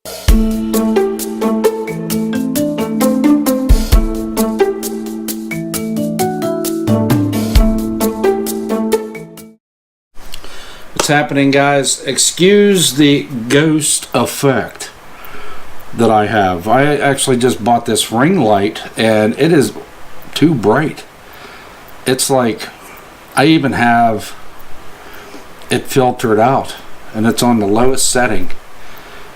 What's happening, guys? Excuse the ghost effect that I have. I actually just bought this ring light and it is too bright. It's like I even have it filtered out and it's on the lowest setting,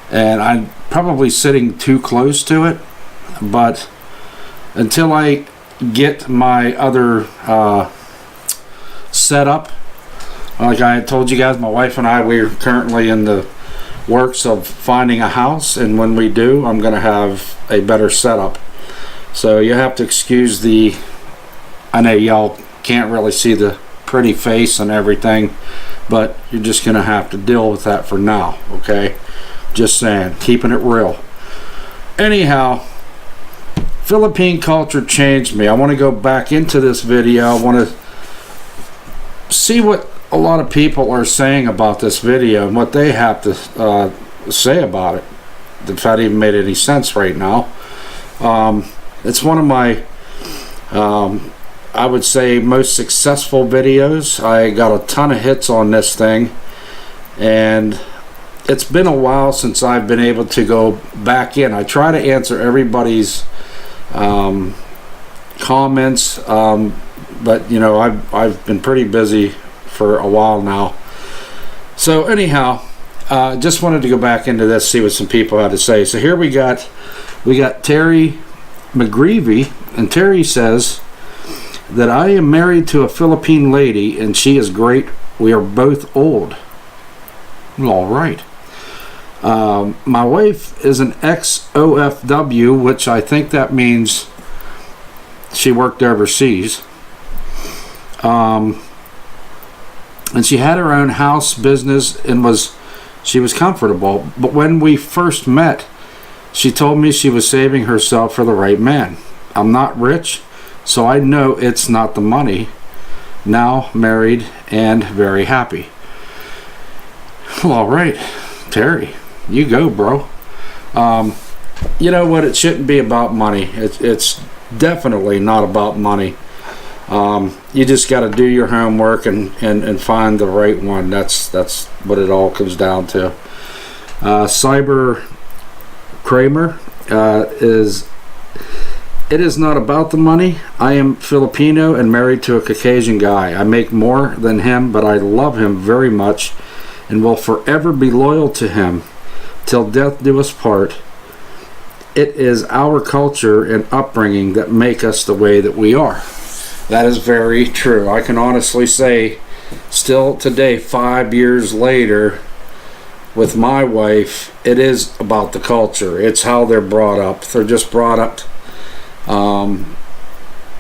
and I'm probably sitting too close to it, but until I get my other setup, like I told you guys, my wife and I, we're currently in the works of finding a house, and when we do, I'm going to have a better setup. So you have to excuse I know y'all can't really see the pretty face and everything, but you're just going to have to deal with that for now, okay? Just saying, keeping it real. Anyhow, Philippine culture changed me. I want to go back into this video. I want to see what a lot of people are saying about this video and what they have to say about it, if that even made any sense right now. It's one of my I would say most successful videos. I got a ton of hits on this thing, and it's been a while since I've been able to go back in. I try to answer everybody's comments, but you know, I've been pretty busy for a while now. So anyhow, just wanted to go back into this, see what some people had to say. So here we got Terry McGreevy, and Terry says that I am married to a Philippine lady and she is great. We are both old. Well, all right. My wife is an ex-OFW, which I think that means she worked overseas. And she had her own house, business, and she was comfortable. But when we first met, she told me she was saving herself for the right man. I'm not rich, so I know it's not the money. Now married and very happy. Well, all right, Terry, you go, bro. You know what? It shouldn't be about money. It's definitely not about money. You just got to do your homework and find the right one. That's what it all comes down to. Cyber Kramer it is not about the money. I am Filipino and married to a Caucasian guy. I make more than him, but I love him very much and will forever be loyal to him till death do us part. It is our culture and upbringing that make us the way that we are. That is very true. I can honestly say, still today, 5 years later, with my wife, it is about the culture. It's how they're brought up. They're just brought up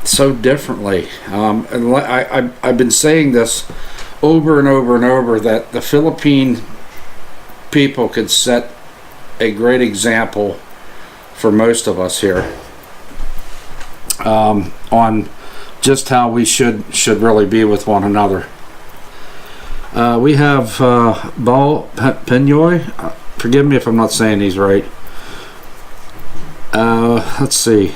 so differently. And I've been saying this over and over and over, that the Philippine people could set a great example for most of us here on just how we should really be with one another. We have Bal Penoy. Forgive me if I'm not saying these right. Let's see.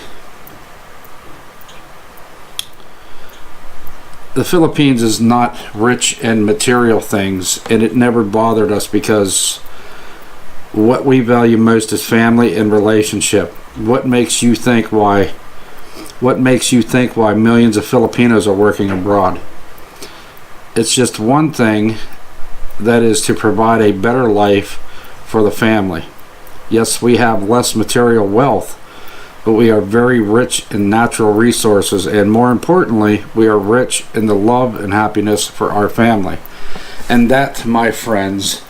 The Philippines is not rich in material things, and it never bothered us, because what we value most is family and relationship. What makes you think why millions of Filipinos are working abroad? It's just one thing, that is to provide a better life for the family. Yes, we have less material wealth, but we are very rich in natural resources, and more importantly, we are rich in the love and happiness for our family. And that, my friends,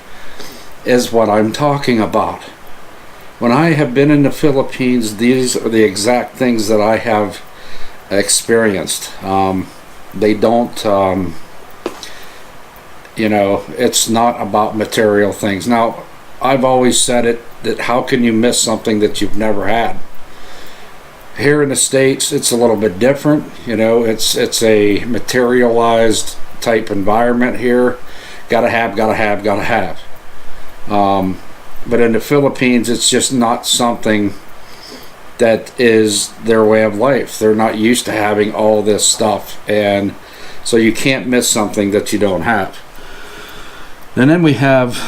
is what I'm talking about. When I have been in the Philippines, these are the exact things that I have experienced. They don't, you know, it's not about material things. Now, I've always said it, that how can you miss something that you've never had? Here in the States, it's a little bit different. You know, it's a materialized type environment here. Gotta have. But in the Philippines, it's just not something that is their way of life. They're not used to having all this stuff, and so you can't miss something that you don't have. And then we have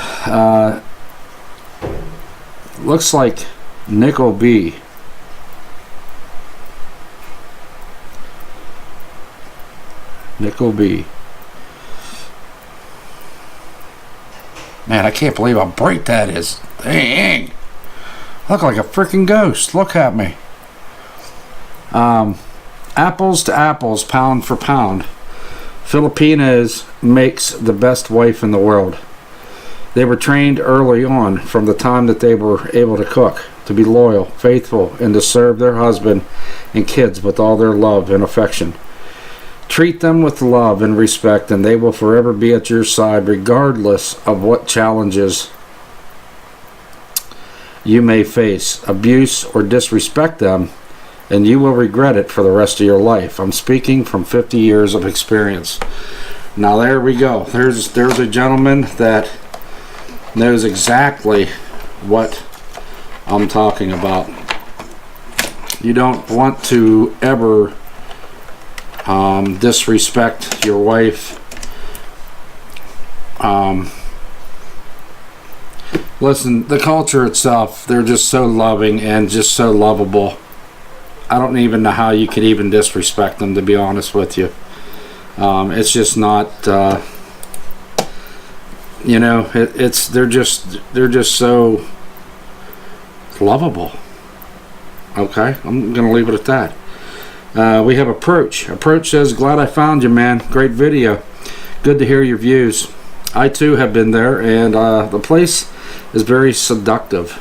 looks like Nickel B. Nickel B. Man, I can't believe how bright that is. Dang. I look like a freaking ghost. Look at me. Apples to apples, pound for pound. Filipinas makes the best wife in the world. They were trained early on, from the time that they were able to cook, to be loyal, faithful, and to serve their husband and kids with all their love and affection. Treat them with love and respect, and they will forever be at your side, regardless of what challenges you may face. Abuse or disrespect them, and you will regret it for the rest of your life. I'm speaking from 50 years of experience. Now there we go. There's a gentleman that knows exactly what I'm talking about. You don't want to ever disrespect your wife. Listen, the culture itself, they're just so loving and just so lovable. I don't even know how you could even disrespect them, to be honest with you. It's just not, you know, they're just so lovable. Okay, I'm gonna leave it at that. We have Approach. Approach says, "Glad I found you, man. Great video. Good to hear your views. I too have been there, and the place is very seductive.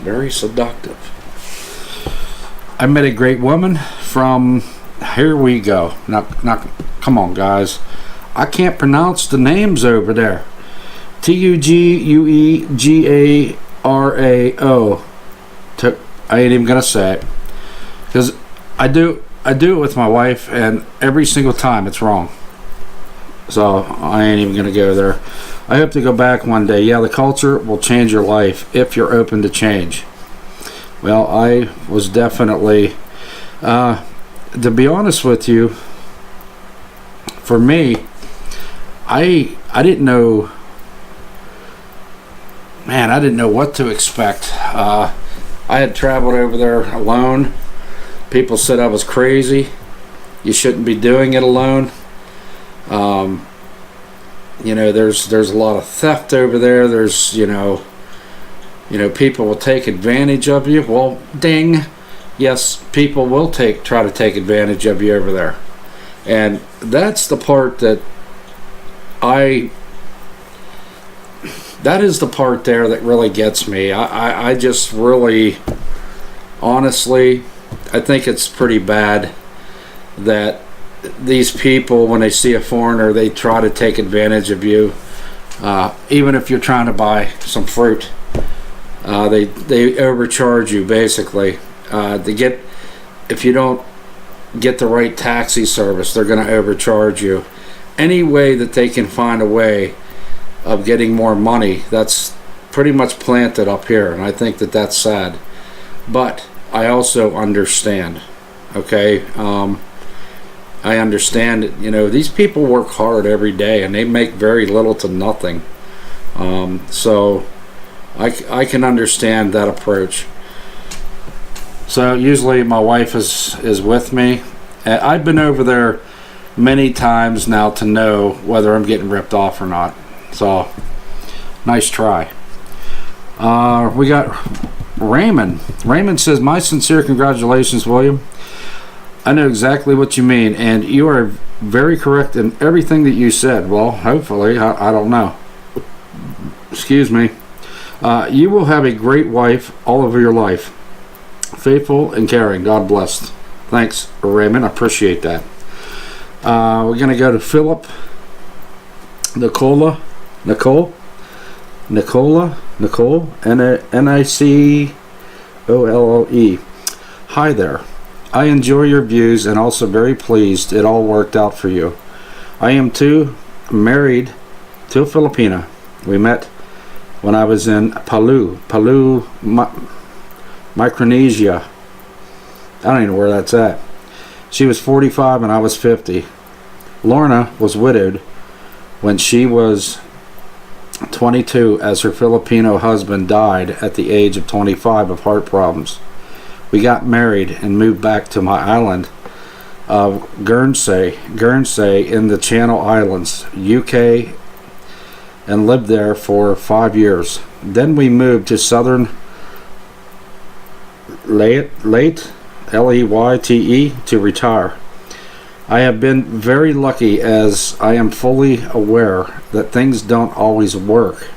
Very seductive. I met a great woman from." Here we go. Now, come on, guys. I can't pronounce the names over there. Tuguegarao. I ain't even gonna say it, because I do it with my wife, and every single time it's wrong. So I ain't even gonna go there. I hope to go back one day. Yeah, the culture will change your life if you're open to change. Well, I was definitely, to be honest with you, for me, I didn't know, man, I didn't know what to expect. I had traveled over there alone. People said I was crazy. You shouldn't be doing it alone. You know, there's a lot of theft over there. There's, you know, people will take advantage of you. Well, ding. Yes, people will try to take advantage of you over there. And that's the part that that is the part there that really gets me. I just really, honestly, I think it's pretty bad that these people, when they see a foreigner, they try to take advantage of you. Even if you're trying to buy some fruit, they overcharge you, basically. If you don't get the right taxi service, they're going to overcharge you. Any way that they can find a way of getting more money, that's pretty much planted up here, and I think that that's sad. But I also understand, okay? I understand, you know, these people work hard every day, and they make very little to nothing. So I can understand that approach. So usually my wife is with me. And I've been over there many times now to know whether I'm getting ripped off or not. So, nice try. We got Raymond. Raymond says, "My sincere congratulations, William. I know exactly what you mean, and you are very correct in everything that you said." Well, hopefully. I don't know. Excuse me. You will have a great wife all over your life. Faithful and caring. God bless. Thanks, Raymond. I appreciate that. We're going to go to Philip. Nicole, Nicolle. Hi there. I enjoy your views and also very pleased it all worked out for you. I am too married to a Filipina, We met when I was in Palu, Micronesia. I don't even know where that's at. She was 45 and I was 50. Lorna was widowed when she was 22, as her Filipino husband died at the age of 25 of heart problems. We got married and moved back to my island of Guernsey in the Channel Islands, UK, and lived there for 5 years. Then we moved to southern Leyte, Leyte, to retire. I have been very lucky, as I am fully aware that things don't always work.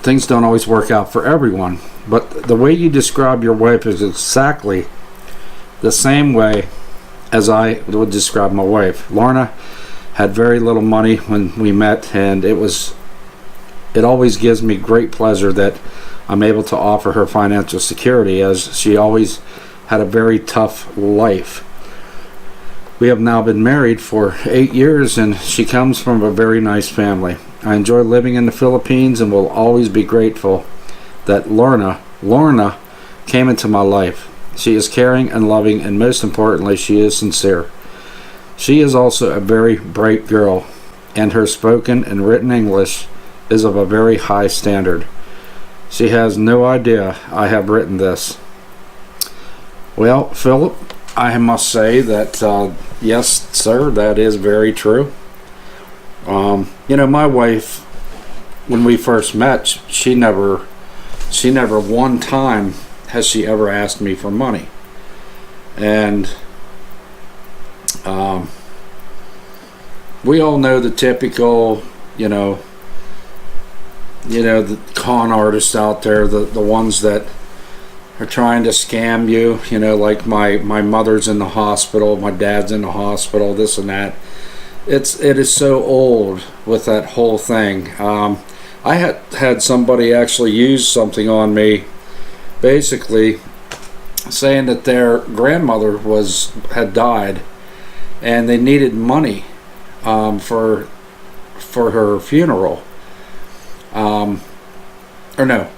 Things don't always work out for everyone, but the way you describe your wife is exactly the same way as I would describe my wife. Lorna had very little money when we met, and it always gives me great pleasure that I'm able to offer her financial security, as she always had a very tough life. We have now been married for 8 years, and she comes from a very nice family. I enjoy living in the Philippines and will always be grateful that Lorna came into my life. She is caring and loving, and most importantly, she is sincere. She is also a very bright girl, and her spoken and written English is of a very high standard. She has no idea I have written this. Well, Philip, I must say that yes, sir, that is very true. My wife, when we first met, she never one time has she ever asked me for money. And we all know the typical, the con artists out there, the ones that are trying to scam you, like my mother's in the hospital, my dad's in the hospital, this and that. It is so old with that whole thing. I had somebody actually use something on me, basically saying that their grandmother had died, and they needed money for her funeral. Or no,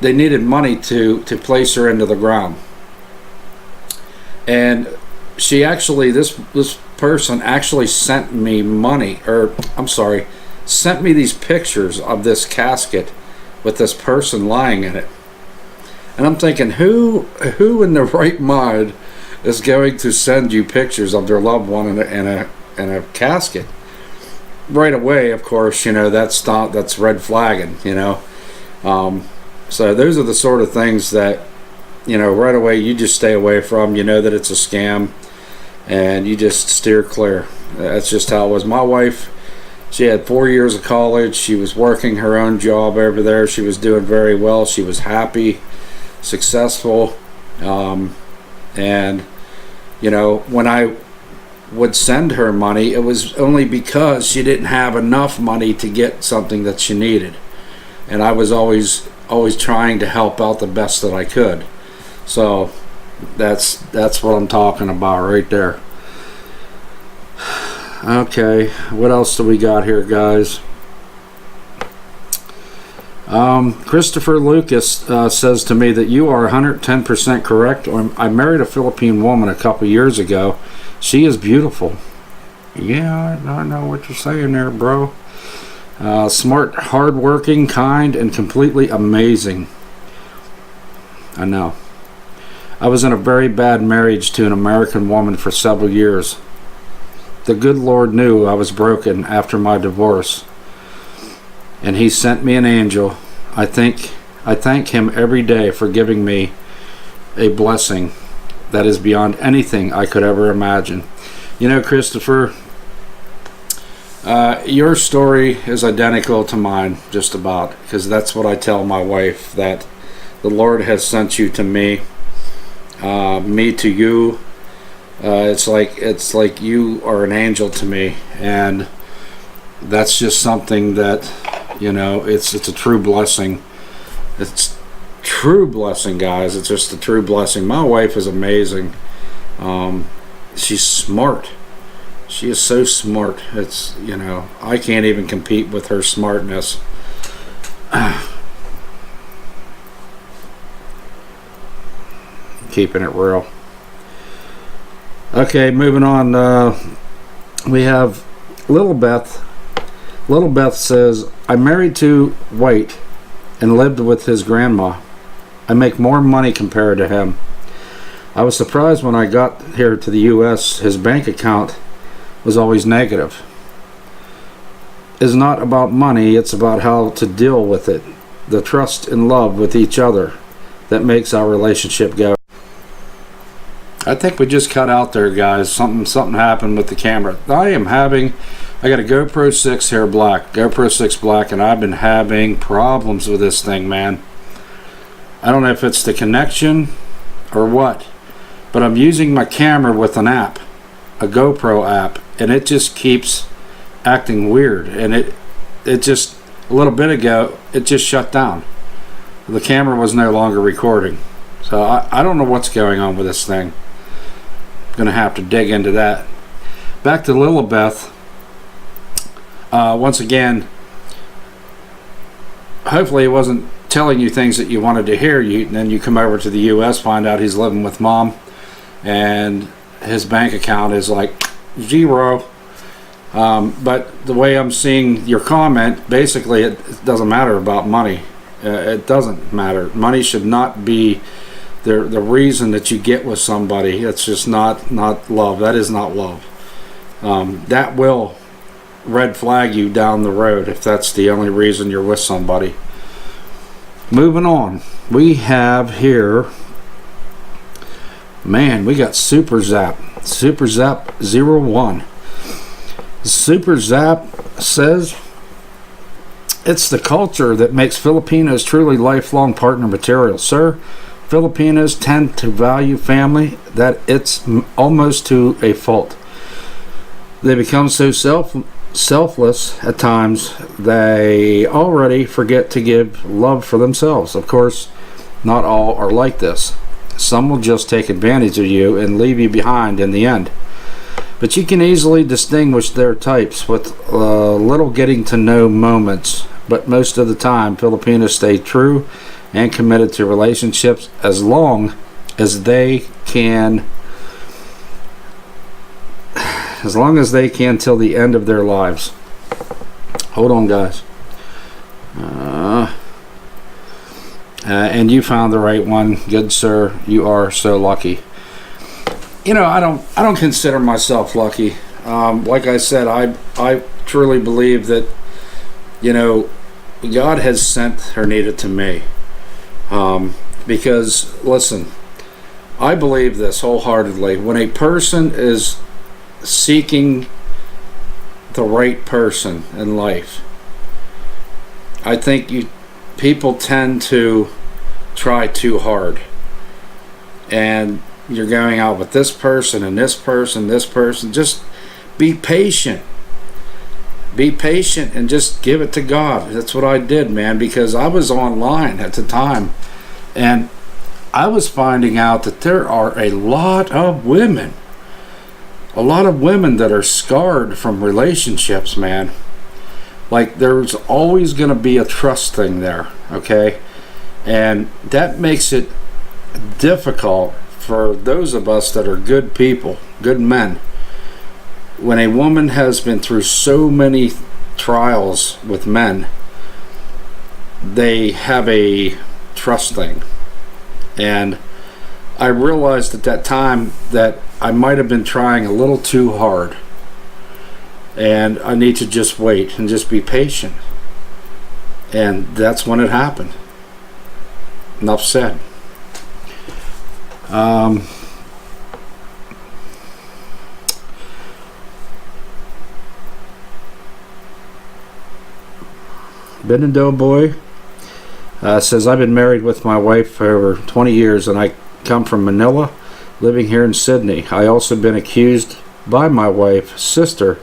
they needed money to place her into the ground. And she actually, this person actually sent me money, sent me these pictures of this casket with this person lying in it. And I'm thinking, who in their right mind is going to send you pictures of their loved one in a casket? Right away, of course, that's red flagging, So those are the sort of things that, right away you just stay away from. You know that it's a scam, and you just steer clear. That's just how it was. My wife, she had 4 years of college. She was working her own job over there. She was doing very well. She was happy, successful, and when I would send her money, it was only because she didn't have enough money to get something that she needed, and I was always trying to help out the best that I could. So that's what I'm talking about right there. Okay, what else do we got here, guys? Christopher Lucas says to me that you are 110% correct. I married a Philippine woman a couple years ago. She is beautiful. Yeah, I know what you're saying there, bro. Smart, hardworking, kind, and completely amazing. I know. I was in a very bad marriage to an American woman for several years. The good Lord knew I was broken after my divorce, and He sent me an angel. I thank Him every day for giving me a blessing that is beyond anything I could ever imagine. Christopher, your story is identical to mine, just about, because that's what I tell my wife, that the Lord has sent you to me, me to you. It's like you are an angel to me, and that's just something that it's a true blessing. It's true blessing, guys. It's just a true blessing. My wife is amazing. She's smart. She is so smart. It's, you know, I can't even compete with her smartness. Keeping it real. Okay, moving on. We have Little Beth. Little Beth says, I'm married to White and lived with his grandma. I make more money compared to him. I was surprised when I got here to the U.S. His bank account was always negative. It's not about money, it's about how to deal with it. The trust and love with each other that makes our relationship go. I think we just cut out there, guys. Something happened with the camera. I got a GoPro 6 here, GoPro 6 Black, and I've been having problems with this thing, man. I don't know if it's the connection or what, but I'm using my camera with an app, a GoPro app, and it just keeps acting weird. And it just, a little bit ago, it just shut down. The camera was no longer recording. So I don't know what's going on with this thing. Gonna have to dig into that. Back to Lilibeth. Once again, hopefully it wasn't telling you things that you wanted to hear. Then you come over to the US, find out he's living with mom, and his bank account is like zero. But the way I'm seeing your comment, basically it doesn't matter about money. It doesn't matter. Money should not be the reason that you get with somebody. It's just not love. That is not love. That will red flag you down the road if that's the only reason you're with somebody. Moving on, we have here, man, we got Super Zap 01. Super Zap says, it's the culture that makes Filipinos truly lifelong partner material, sir. Filipinos tend to value family that it's almost to a fault. They become so selfless at times they already forget to give love for themselves. Of course, not all are like this. Some will just take advantage of you and leave you behind in the end. But you can easily distinguish their types with little getting to know moments. But most of the time, Filipinos stay true and committed to relationships as long as they can till the end of their lives. Hold on, guys. And you found the right one. Good sir, you are so lucky. You know, I don't consider myself lucky. Like I said, I truly believe that, you know, God has sent Hernita to me. Because, listen, I believe this wholeheartedly. When a person is seeking the right person in life, I think people tend to try too hard. And you're going out with this person and this person. Just be patient. Be patient and just give it to God. That's what I did, man, because I was online at the time and I was finding out that there are a lot of women that are scarred from relationships, man. Like, there's always going to be a trust thing there, okay? And that makes it difficult for those of us that are good people, good men. When a woman has been through so many trials with men, they have a trust thing. And I realized at that time that I might have been trying a little too hard. And I need to just wait and just be patient. And that's when it happened. Enough said. Benendo Boy says, I've been married with my wife for over 20 years and I come from Manila, living here in Sydney. I also been accused by my wife's sister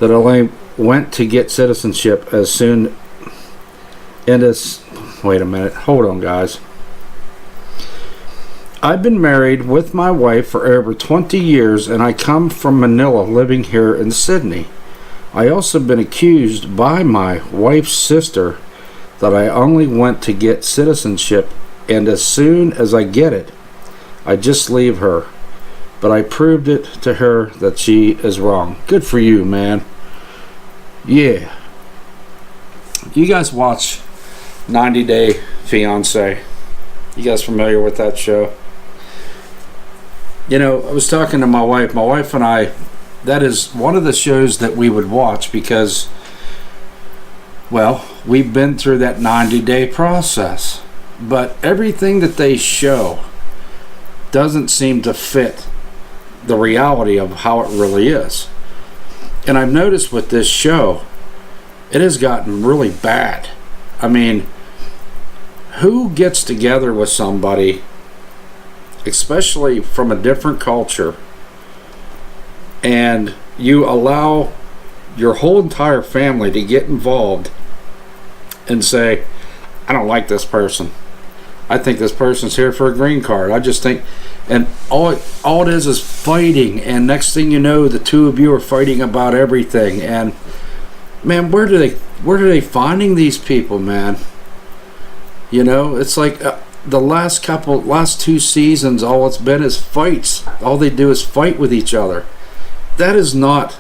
that I only went to get citizenship as soon as... Wait a minute. Hold on, guys. I've been married with my wife for over 20 years and I come from Manila living here in Sydney. I also been accused by my wife's sister that I only went to get citizenship and as soon as I get it, I just leave her. But I proved it to her that she is wrong. Good for you, man. Yeah. You guys watch 90 Day Fiancé? You guys familiar with that show? You know, I was talking to my wife. My wife and I, that is one of the shows that we would watch because, well, we've been through that 90-day process. But everything that they show doesn't seem to fit the reality of how it really is. And I've noticed with this show, it has gotten really bad. I mean, who gets together with somebody, especially from a different culture, and you allow your whole entire family to get involved and say, I don't like this person. I think this person's here for a green card. I just think, and all it is fighting, and next thing you know, the two of you are fighting about everything. And man, where are they finding these people, man? You know, it's like the last two seasons, all it's been is fights. All they do is fight with each other. That is not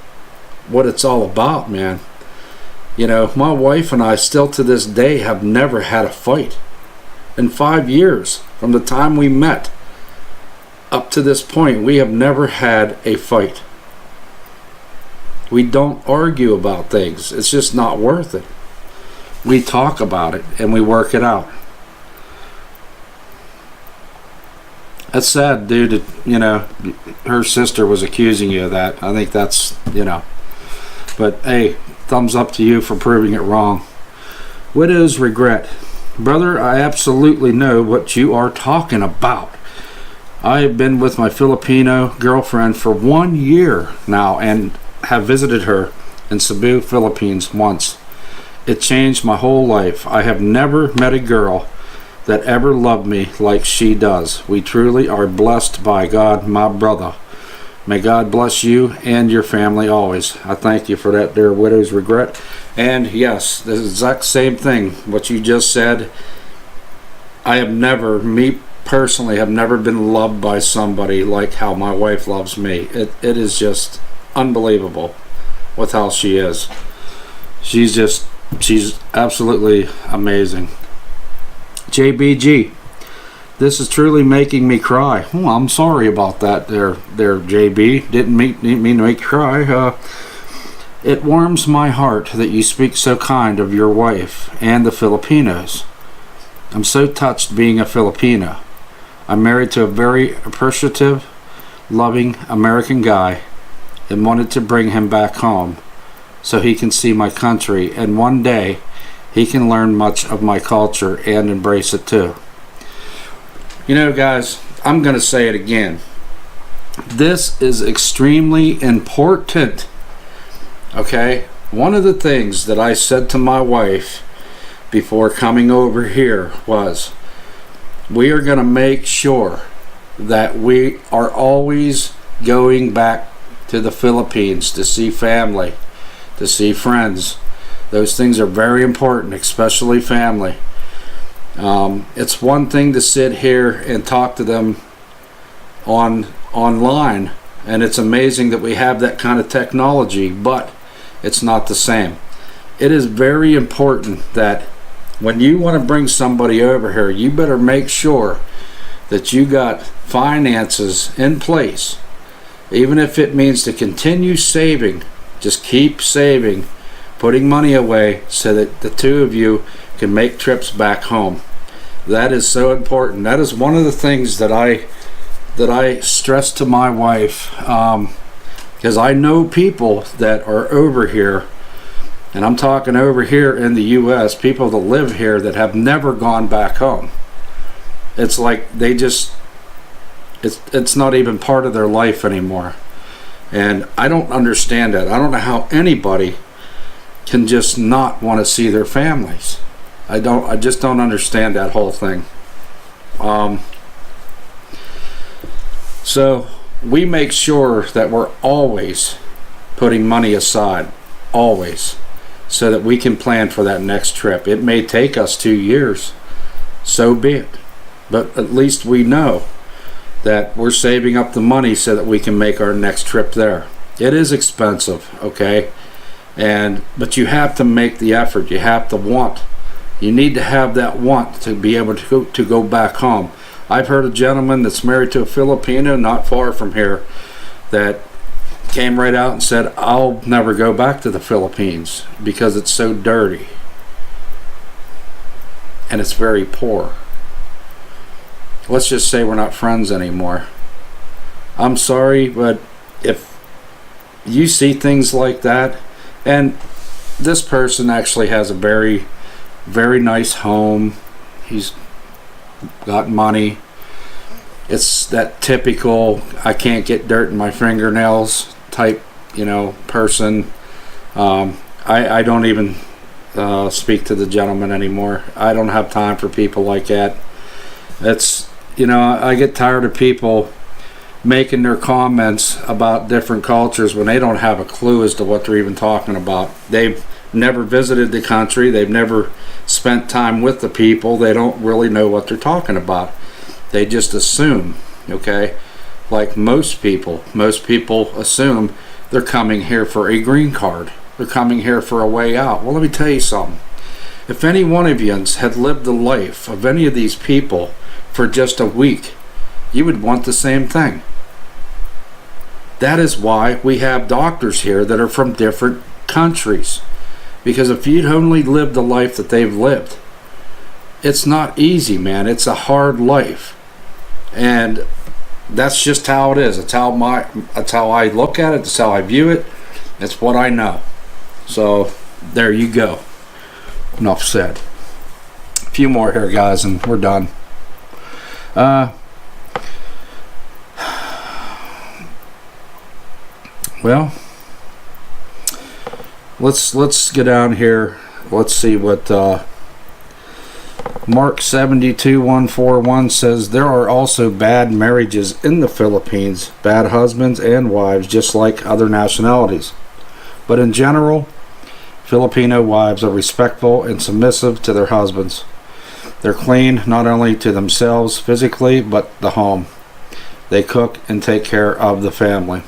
what it's all about, man. You know, my wife and I still to this day have never had a fight. In 5 years, from the time we met up to this point, we have never had a fight. We don't argue about things. It's just not worth it. We talk about it and we work it out. That's sad, dude. You know, her sister was accusing you of that. I think that's, you know. But hey, thumbs up to you for proving it wrong. Widow's regret. Brother, I absolutely know what you are talking about. I have been with my Filipino girlfriend for 1 year now and have visited her in Cebu, Philippines once. It changed my whole life. I have never met a girl that ever loved me like she does. We truly are blessed by God, my brother. May God bless you and your family always. I thank you for that, dear widow's regret. And yes, the exact same thing, what you just said. I have never, me personally, have never been loved by somebody like how my wife loves me. It is just unbelievable with how she is. She's absolutely amazing. JBG. This is truly making me cry. Oh, I'm sorry about that there, JB. Didn't mean to make you cry. It warms my heart that you speak so kind of your wife and the Filipinos. I'm so touched being a Filipino. I'm married to a very appreciative, loving American guy and wanted to bring him back home so he can see my country and one day he can learn much of my culture and embrace it too. You know, guys, I'm going to say it again. This is extremely important. Okay? One of the things that I said to my wife before coming over here was, we are going to make sure that we are always going back to the Philippines to see family, to see friends. Those things are very important, especially family. It's one thing to sit here and talk to them online, and it's amazing that we have that kind of technology, but it's not the same. It is very important that when you want to bring somebody over here, you better make sure that you got finances in place, even if it means to continue saving. Just keep saving, putting money away so that the two of you can make trips back home. That is so important. That is one of the things that I stress to my wife, because I know people that are over here, and I'm talking over here in the U.S., people that live here that have never gone back home. It's like they just, it's not even part of their life anymore. And I don't understand that. I don't know how anybody can just not want to see their families. I just don't understand that whole thing. So we make sure that we're always putting money aside, always, so that we can plan for that next trip. It may take us 2 years, so be it, but at least we know that we're saving up the money so that we can make our next trip there. It is expensive, okay, but you have to make the effort. You have to want. You need to have that want to be able to go back home. I've heard a gentleman that's married to a Filipino not far from here that came right out and said, I'll never go back to the Philippines because it's so dirty and it's very poor. Let's just say we're not friends anymore. I'm sorry, but if you see things like that, and this person actually has a very, very nice home, he's got money. It's that typical I can't get dirt in my fingernails type, person. I don't even speak to the gentleman anymore. I don't have time for people like that. It's, I get tired of people making their comments about different cultures when they don't have a clue as to what they're even talking about. They've never visited the country. They've never spent time with the people. They don't really know what they're talking about. They just assume, okay? Like most people assume they're coming here for a green card. They're coming here for a way out. Well, let me tell you something. If any one of you had lived the life of any of these people for just a week, you would want the same thing. That is why we have doctors here that are from different countries. Because if you'd only lived the life that they've lived, it's not easy, man. It's a hard life. And that's just how it is. That's how I look at it. That's how I view it. It's what I know. So there you go. Enough said. A few more here, guys, and we're done. Well, let's get down here. Let's see what Mark 72:141 says. There are also bad marriages in the Philippines, bad husbands and wives, just like other nationalities. But in general, Filipino wives are respectful and submissive to their husbands. They're clean not only to themselves physically, but the home. They cook and take care of the family.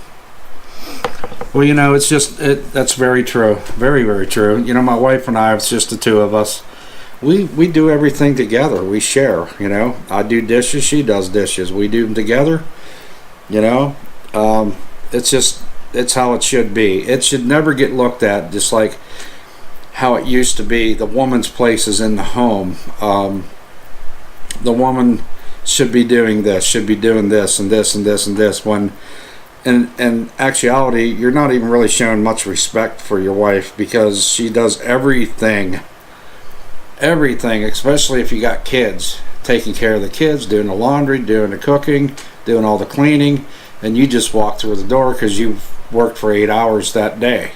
Well, that's very true. Very, very true. My wife and I, it's just the two of us. We do everything together. We share, I do dishes, she does dishes. We do them together, it's how it should be. It should never get looked at just like how it used to be. The woman's place is in the home. The woman should be doing this, should be doing this and this and this and this, when in actuality you're not even really showing much respect for your wife, because she does everything, especially if you got kids, taking care of the kids, doing the laundry, doing the cooking, doing all the cleaning, and you just walk through the door because you've worked for 8 hours that day.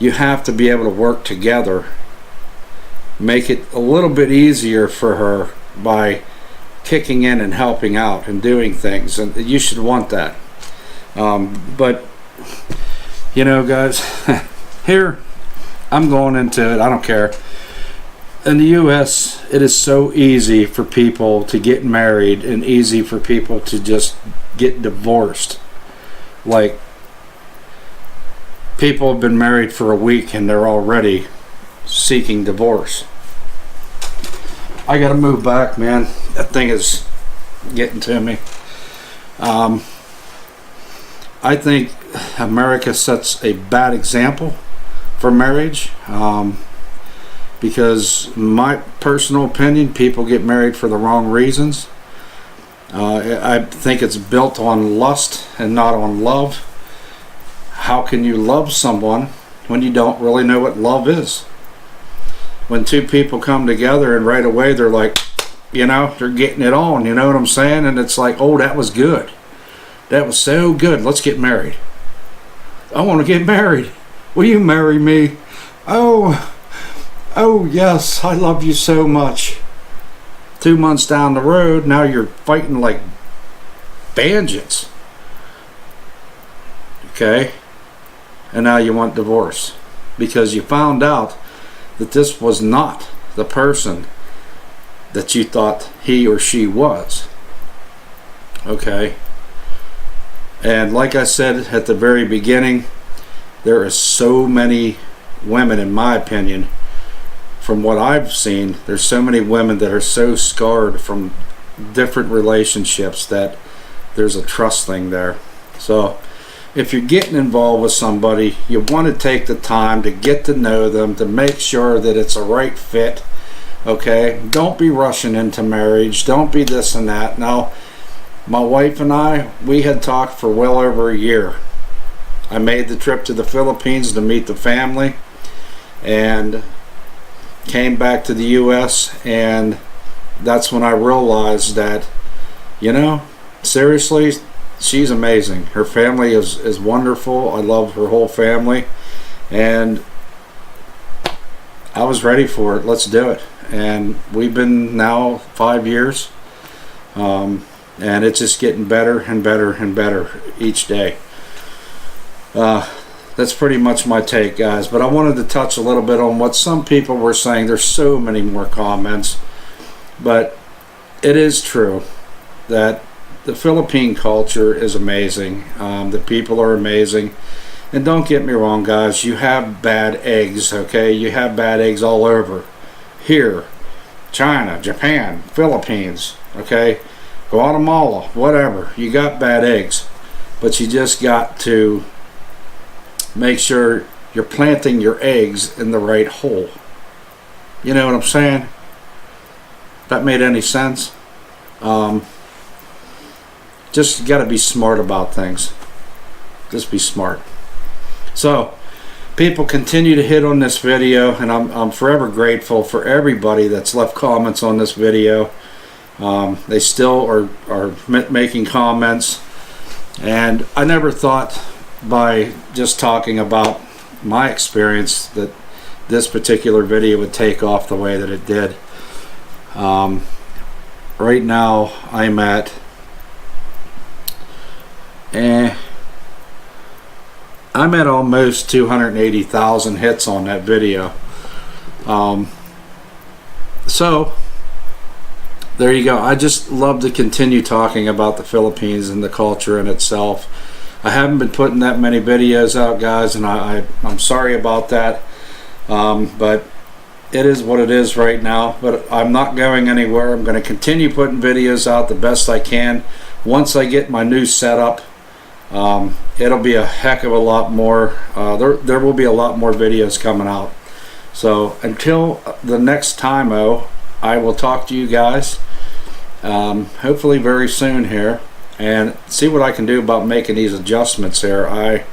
You have to be able to work together, make it a little bit easier for her by kicking in and helping out and doing things, and you should want that. But guys, here I'm going into it. I don't care. In the U.S., it is so easy for people to get married and easy for people to just get divorced. Like, people have been married for a week and they're already seeking divorce. I gotta move back, man. That thing is getting to me. I think America sets a bad example for marriage. Because my personal opinion, people get married for the wrong reasons. I think it's built on lust and not on love. How can you love someone when you don't really know what love is? When two people come together and right away they're like, they're getting it on, you know what I'm saying? And it's like, oh, that was good. That was so good. Let's get married. I want to get married. Will you marry me? Oh yes, I love you so much. 2 months down the road, now you're fighting like vengeance. Okay? And now you want divorce because you found out that this was not the person that you thought he or she was. Okay? And like I said at the very beginning, there are so many women, in my opinion, from what I've seen, there's so many women that are so scarred from different relationships that there's a trust thing there. So if you're getting involved with somebody, you want to take the time to get to know them, to make sure that it's a right fit. Okay? Don't be rushing into marriage. Don't be this and that. Now, my wife and I, we had talked for well over a year. I made the trip to the Philippines to meet the family and came back to the US, and that's when I realized that, you know, seriously, she's amazing. Her family is wonderful. I love her whole family, and I was ready for it. Let's do it. And we've been now 5 years, and it's just getting better and better and better each day. That's pretty much my take, guys, but I wanted to touch a little bit on what some people were saying. There's so many more comments, but it is true that the Philippine culture is amazing. The people are amazing, and don't get me wrong, guys, you have bad eggs. Okay, you have bad eggs all over here, China, Japan, Philippines, okay, Guatemala, whatever. You got bad eggs, but you just got to make sure you're planting your eggs in the right hole. You know what I'm saying? That made any sense? Just got to be smart about things. Just be smart. So, people continue to hit on this video, and I'm forever grateful for everybody that's left comments on this video. They still are making comments, and I never thought by just talking about my experience that this particular video would take off the way that it did. Right now I'm at almost 280,000 hits on that video. So there you go. I just love to continue talking about the Philippines and the culture in itself. I haven't been putting that many videos out, guys, and I'm sorry about that, but it is what it is right now. But I'm not going anywhere. I'm going to continue putting videos out the best I can. Once I get my new setup, it'll be a heck of a lot more. There will be a lot more videos coming out. So until the next time, I will talk to you guys hopefully very soon here, and see what I can do about making these adjustments here. I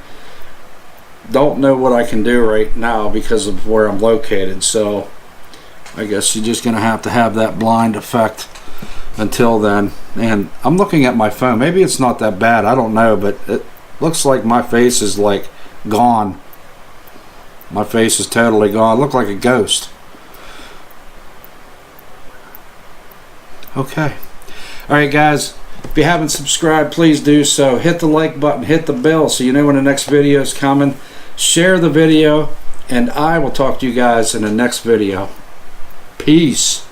don't know what I can do right now because of where I'm located, so I guess you're just gonna have to have that blind effect until then. And I'm looking at my phone. Maybe it's not that bad, I don't know, but it looks like my face is like gone. My face is totally gone. I look like a ghost. Okay. Alright, guys, if you haven't subscribed, please do so. Hit the like button, hit the bell so you know when the next video is coming. Share the video, and I will talk to you guys in the next video. Peace.